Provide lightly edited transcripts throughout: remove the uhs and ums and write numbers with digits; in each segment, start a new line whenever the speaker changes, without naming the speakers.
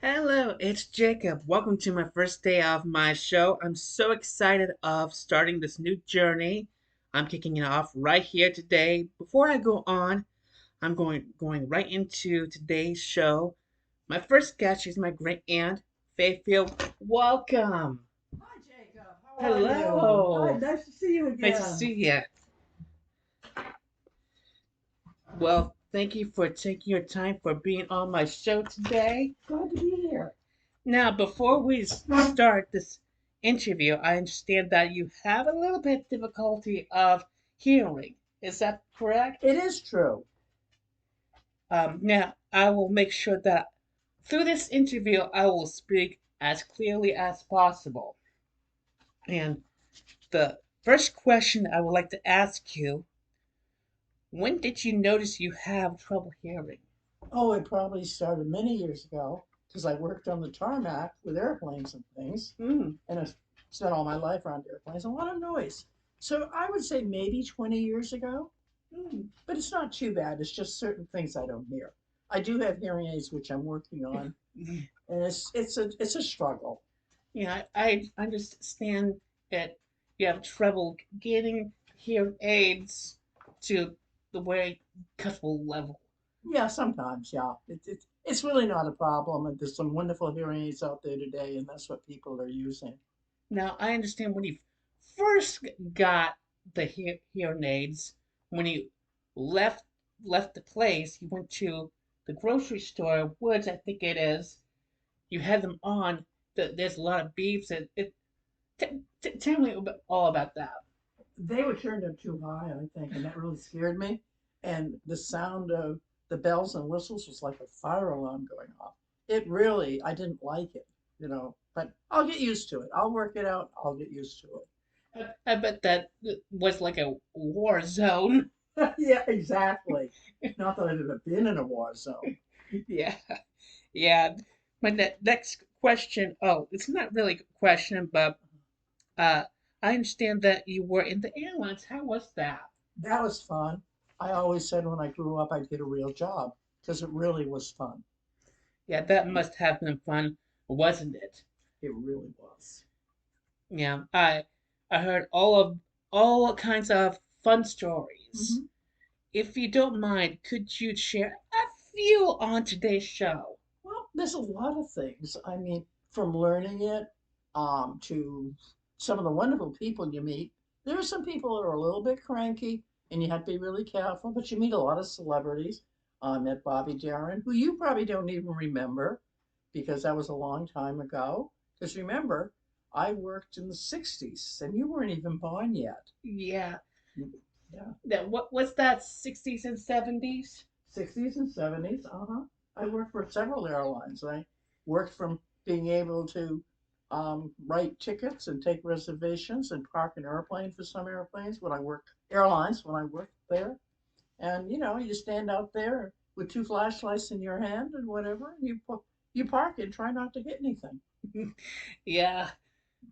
Hello, it's Jacob. Welcome to my first day of my show. I'm so excited of starting this new journey. I'm kicking it off right here today. Before I go on, I'm going right into today's show. My first guest is my great aunt, Faithfield. Welcome.
Hi, Jacob. How are you? Hi,
Hello.
nice to see you
Nice to
again.
see you. Well, thank you for taking your time for being on my show today.
Glad to be here.
Now, before we start this interview, I understand that you have a little bit difficulty of hearing. Is that correct?
It is true.
Now, I will make sure that through this interview, I will speak as clearly as possible. And the first question I would like to ask you: when did you notice you have trouble hearing?
Oh, it probably started many years ago because I worked on the tarmac with airplanes and things,
Hmm.
and I spent all my life around airplanes. A lot of noise. So I would say maybe 20 years ago, but it's not too bad. It's just certain things I don't hear. I do have hearing aids, which I'm working on, and it's a struggle.
Yeah, I understand that you have trouble getting hearing aids to the very comfortable level.
Yeah, sometimes, yeah. It's really not a problem. And there's some wonderful hearing aids out there today, and that's what people are using.
Now, I understand when you first got the hearing aids, when you left left the place, you went to the grocery store, Woods, I think it is. You had them on. There's a lot of beeps. Tell me all about that.
They were turned up too high, I think, and that really scared me. And the sound of the bells and whistles was like a fire alarm going off. It really, I didn't like it. But I'll get used to it. I'll work it out. I'll get used to
I bet that was like a war zone.
it. Yeah, exactly. Not that I've ever been in a war zone.
Yeah, yeah. My next question. Oh, it's not really a question, but uh, I understand that you were in the airlines. How was that?
That was fun. I always said when I grew up I'd get a real job because it really was fun.
Yeah, that must have been fun, wasn't it?
It really was.
Yeah, I heard all kinds of fun stories.
Hmm.
If you don't mind, could you share a few on today's show?
Well, there's a lot of things. I mean, from learning it to some of the wonderful people you meet. There are some people that are a little bit cranky, and you have to be really careful. But you meet a lot of celebrities. I met Bobby Darin, who you probably don't even remember because that was a long time ago. Because remember, I worked in the 60s, and you weren't even born yet.
Yeah,
Yeah.
that what was that? 60s and 70s?
60s and 70s. Uh-huh. I worked for several airlines. I worked from being able to write tickets and take reservations and park an airplane for some airplanes when I worked there. And you stand out there with two flashlights in your hand and whatever, and you park and try not to hit anything.
Yeah,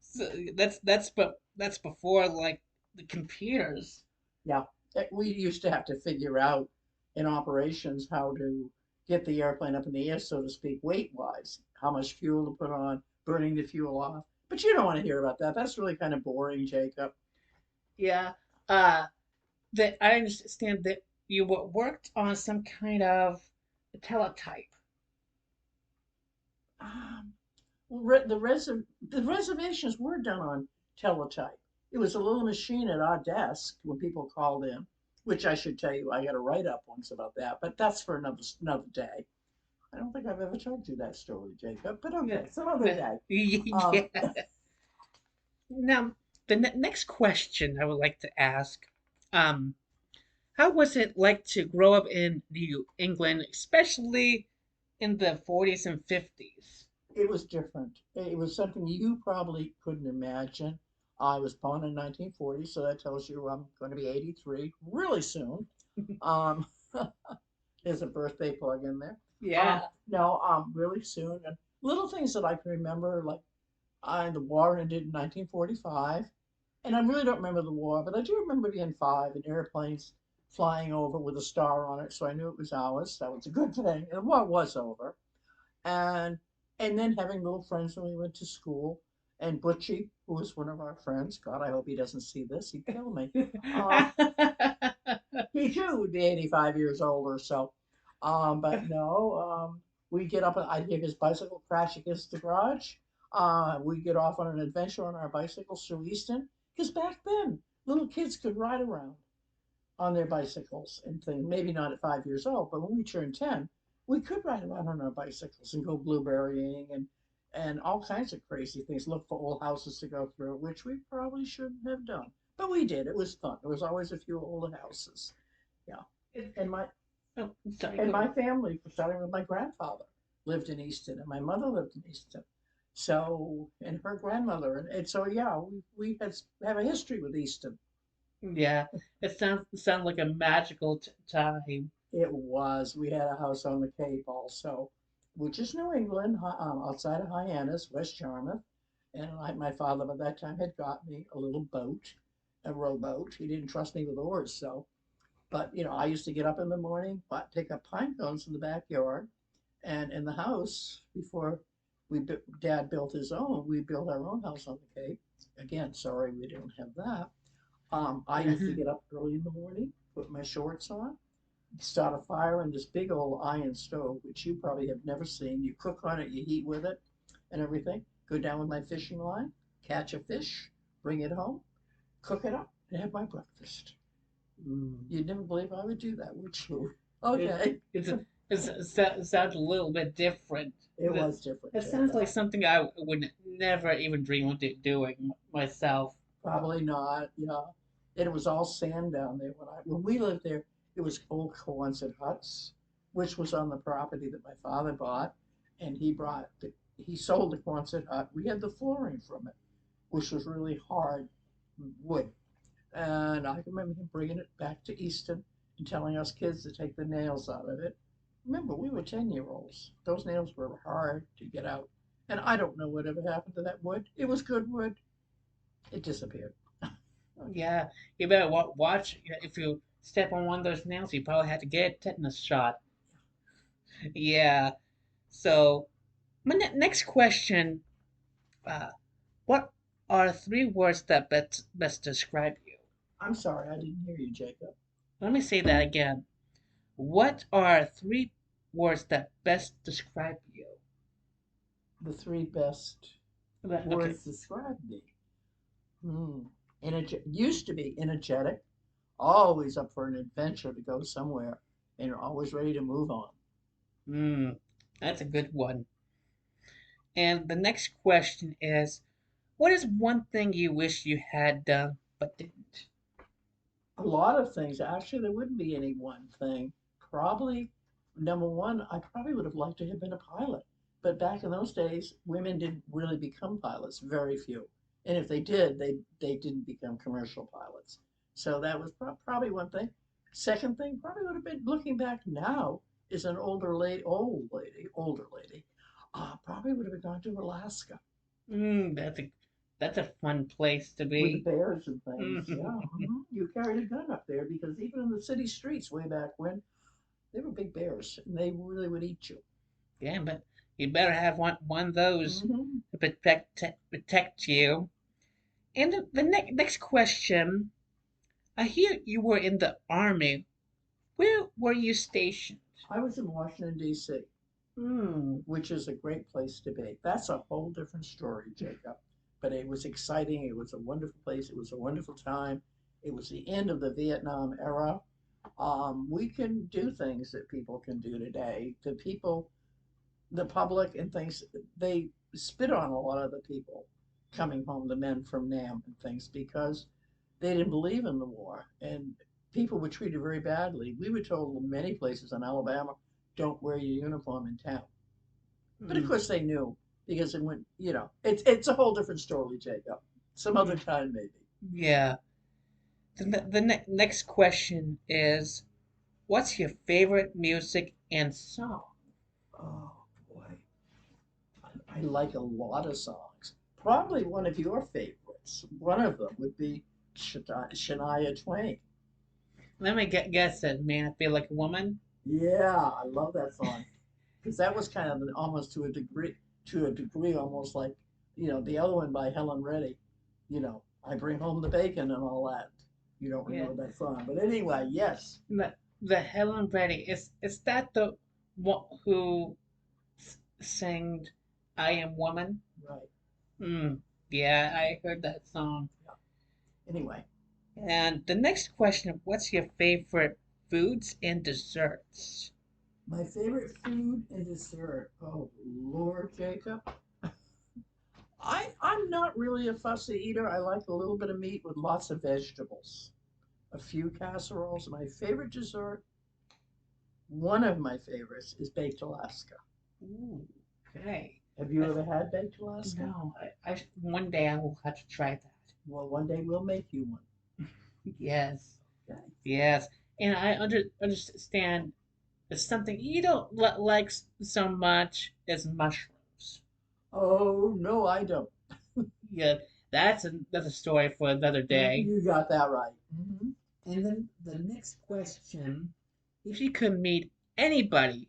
so that's before like the computers.
Yeah, we used to have to figure out in operations how to get the airplane up in the air, so to speak, weight wise, how much fuel to put on, burning the fuel off. But you don't want to hear about that. That's really kind of boring, Jacob.
Yeah, uh, that I understand that you worked on some kind of teletype.
Um, the reservations were done on teletype. It was a little machine at our desk when people called in, which I should tell you, I got a write up once about that, but that's for another day. I don't think I've ever told you that story, Jacob, but okay, some other day. Um,
Yeah. Now, the next question I would like to ask, um, how was it like to grow up in New England, especially in the 40s and 50s?
It was different. It was something you probably couldn't imagine. I was born in 1940, so that tells you I'm going to be 83 really soon. Um, there's a birthday plug in there.
Yeah.
No, really soon. And little things that I can remember, like the war ended in 1945, and I really don't remember the war, but I do remember being five and airplanes flying over with a star on it, so I knew it was ours. That was a good thing. And the war was over. And and then having little friends when we went to school. And Butchie, who was one of our friends, God, I hope he doesn't see this. He'd kill me. Uh, he too would be 85 years old or so. But no, we get up and I'd hear his bicycle crash against the garage. We get off on an adventure on our bicycles through Easton. Because back then, little kids could ride around on their bicycles and things. Maybe not at 5 years old, but when we turned 10, we could ride around on our bicycles and go blueberrying and all kinds of crazy things. Look for old houses to go through, which we probably shouldn't have done. But we did. It was fun. There was always a few old houses. Yeah. And my
Oh, sorry,
and
go
my
ahead.
family, starting with my grandfather, lived in Easton, and my mother lived in Easton. So, and her grandmother, and so yeah, we had have a history with Easton.
Yeah, it sounds like a magical time.
It was. We had a house on the Cape also, which is New England, outside of Hyannis, West Yarmouth. And my father by that time had got me a little boat, a rowboat. He didn't trust me with oars, so. But I used to get up in the morning, but pick up pine cones in the backyard, and in the house before Dad built his own. We built our own house on the Cape. Again, sorry we don't have that. I used to get up early in the morning, put my shorts on, start a fire in this big old iron stove, which you probably have never seen. You cook on it, you heat with it, and everything. Go down with my fishing line, catch a fish, bring it home, cook it up, and have my breakfast.
Mm.
You'd never believe I would do that, would you?
It,
Okay.
it sounds a little bit different.
It was different,
It sounds
Jacob.
like something I would never even dream of doing myself.
Probably not. Yeah. It was all sand down there when we lived there. It was old Quonset huts, which was on the property that my father bought, and he sold the Quonset hut. We had the flooring from it, which was really hard wood. And I remember him bringing it back to Easton and telling us kids to take the nails out of it. Remember, we were 10-year-olds. Those nails were hard to get out. And I don't know whatever happened to that wood. It was good wood. It disappeared.
Yeah, you better watch. If you step on one of those nails, you probably have to get a tetanus shot. Yeah. So, my next question: uh, what are three words that best describe you?
I'm sorry, I didn't hear you, Jacob.
Let me say that again. What are three words that best describe you?
The three best
Okay.
words describe me. Hmm. Used to be energetic, always up for an adventure to go somewhere, and always ready to move on.
Hmm. That's a good one. And the next question is, what is one thing you wish you had done but didn't?
A lot of things. Actually, there wouldn't be any one thing. Probably, number one, I probably would have liked to have been a pilot. But back in those days, women didn't really become pilots, very few. And if they did, they didn't become commercial pilots. So that was probably one thing. Second thing, probably would have been looking back now is an older lady. Probably would have been gone to Alaska
Hmm. That's a fun place to
with the
be.
bears and things. Yeah, you carried a gun up there because even in the city streets way back when, they were big bears and they really would eat you.
Yeah, but you better have one of those
Hmm.
to protect you. And the next question, I hear you were in the army. Where were you stationed?
I was in Washington, D.C.,
Hmm.
which is a great place to be. That's a whole different story, Jacob. But it was exciting. It was a wonderful place. It was a wonderful time. It was the end of the Vietnam era. We can do things that people can do today. The public and things, they spit on a lot of the people coming home, the men from Nam and things, because they didn't believe in the war. And people were treated very badly. We were told in many places in Alabama, don't wear your uniform in town. But of
Hmm.
course they knew because it went, it's a whole different story, Jacob. Some other time, maybe.
Yeah. The next question is, what's your favorite music and song?
Oh, boy. I like a lot of songs. Probably one of your favorites. One of them would be Shania Twain.
Let me guess it, man. I feel like a woman.
Yeah, I love that song because that was kind of almost to a degree. to a degree, almost like, the other one by Helen Reddy, I bring home the bacon and all that. You don't
Yeah.
remember that song, but anyway, yes,
The Helen Reddy is that the one who sang "I Am Woman"?
right.
Hmm. Yeah, I heard that song.
Yeah. Anyway,
And the next question: what's your favorite foods and desserts?
my favorite food and dessert. Oh, Lord, Jacob. I'm not really a fussy eater. I like a little bit of meat with lots of vegetables, a few casseroles. My favorite dessert, one of my favorites, is baked Alaska.
Ooh, okay.
Have you
I,
ever had baked Alaska?
no, one day I will have to try that.
Well, one day we'll make you one.
Yes,
Okay.
yes. And I understand there's something you don't like so much as mushrooms.
Oh, no, I don't.
Yeah, that's a story for another day.
You got that right.
And then the next question: if you could meet anybody,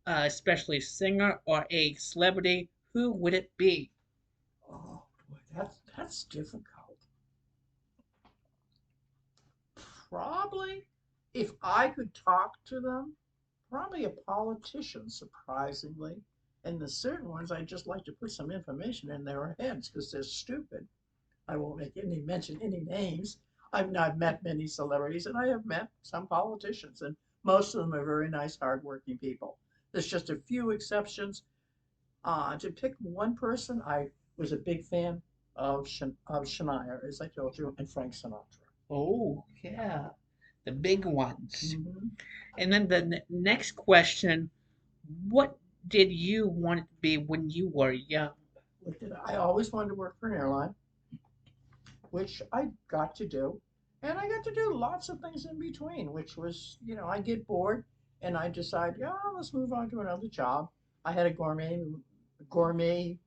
especially a singer or a celebrity, who would it be?
Oh, boy, that's difficult. Probably, if I could talk to them, probably a politician, surprisingly. And the certain ones, I just like to put some information in their heads because they're stupid. I won't make any mention any names. I've met many celebrities and I have met some politicians, and most of them are very nice, hardworking people. There's just a few exceptions. To pick one person, I was a big fan of Shania, as I told you, and Frank Sinatra.
Oh, yeah, the big ones.
Hmm.
And then the next question: what did you want to be when you were young?
I always wanted to work for an airline, which I got to do. And I got to do lots of things in between, which was, I get bored and I decide, yeah, let's move on to another job. I had a gourmet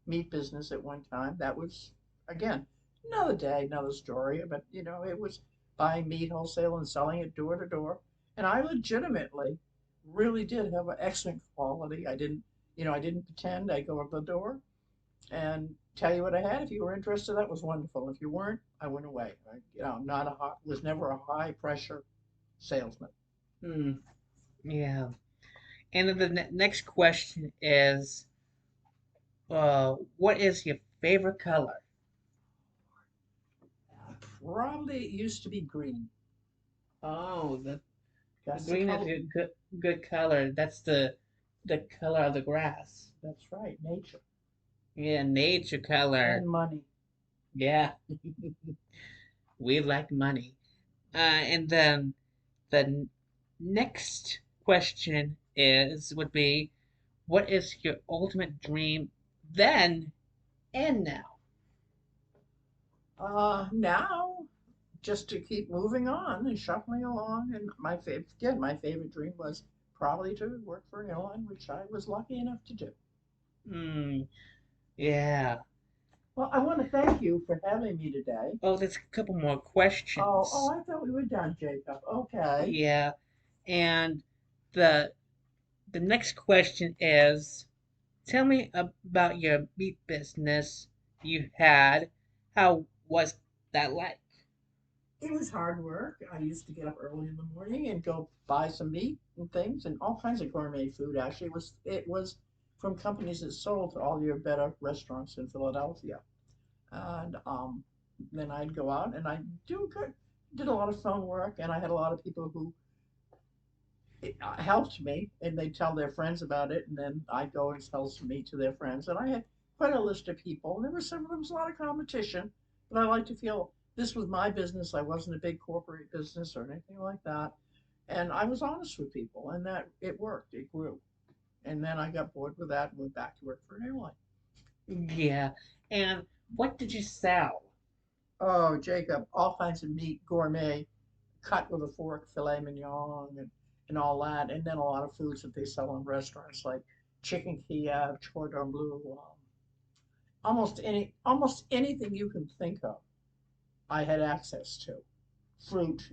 meat business at one time. That was, again, another day, another story. But, it was buying meat wholesale and selling it door to door. And I legitimately really did have an excellent quality. I didn't pretend. I go up the door and tell you what I had. If you were interested, that was wonderful. If you weren't, I went away. I'm not was never a high pressure salesman.
Hmm, yeah. And then the next question is, what is your favorite color?
Probably it used to be green.
Oh, the
That's the
green is
color.
a good color. That's the color of the grass.
That's right, nature
Yeah, nature color.
and money.
Yeah, we like money. And then the next question is would be, what is your ultimate dream then and now?
Now, just to keep moving on and shuffling along. And my favorite dream was probably to work for an airline, which I was lucky enough to do.
Hmm. Yeah.
Well, I want to thank you for having me today.
Oh, there's a couple more
Oh,
questions.
I thought we were done, Jacob. Okay.
Yeah. And the the next question is, tell me about your meat business you had. How was that like?
It was hard work. I used to get up early in the morning and go buy some meat and things and all kinds of gourmet food. Actually, it was from companies that sold to all your better restaurants in Philadelphia. And then I'd go out and I did a lot of phone work, and I had a lot of people who helped me, and they'd tell their friends about it, and then I'd go and sell some meat to their friends. And I had quite a list of people. There was a lot of competition, but I like to feel this was my business. I wasn't a big corporate business or anything like that, and I was honest with people, and that it worked. It grew, and then I got bored with that and went back to work for an airline.
Yeah. And what did you sell?
Oh, Jacob, all kinds of meat, gourmet, cut with a fork, filet mignon, and all that, and then a lot of foods that they sell in restaurants like chicken Kiev, cordon bleu, almost anything you can think of. I had access to fruit.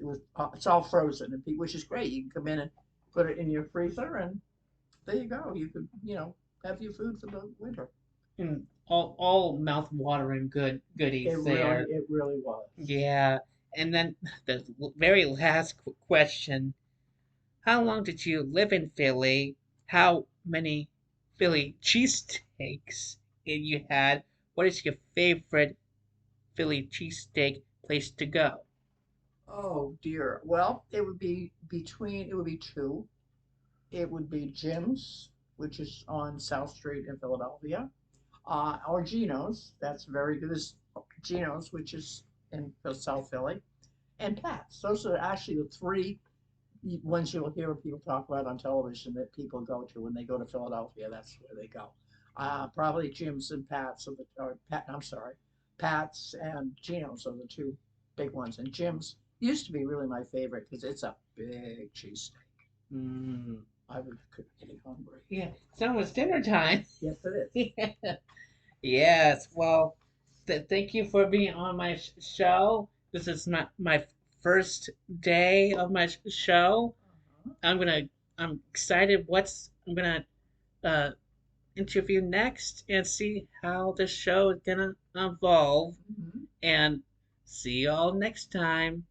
It's all frozen, which is great. You can come in and put it in your freezer, and there you go. You could have your food for the winter.
And all mouth-watering goodies there.
It really was.
Yeah. And then the very last question. How long did you live in Philly? How many Philly cheesesteaks you had? What is your favorite Philly cheesesteak place to go?
Oh dear. Well, it would be two. It would be Jim's, which is on South Street in Philadelphia, or Geno's. That's very good. There's Geno's, which is in South Philly, and Pat's. Those are actually the three ones you'll hear people talk about on television that people go to when they go to Philadelphia. That's where they go. Probably Jim's and Pat's, or Pat. I'm sorry, Pat's and Geno's are the two big ones. And Jim's used to be really my favorite because it's a big cheesesteak.
Mm,
I was getting hungry.
yeah, it's almost dinner time.
Yes, it is.
Yes, well, thank you for being on my show. This is not my first day of my show.
Uh-huh.
I'm gonna, I'm excited. I'm gonna uh, interview next and see how the show is gonna evolve.
Mhm.
And see y'all next time.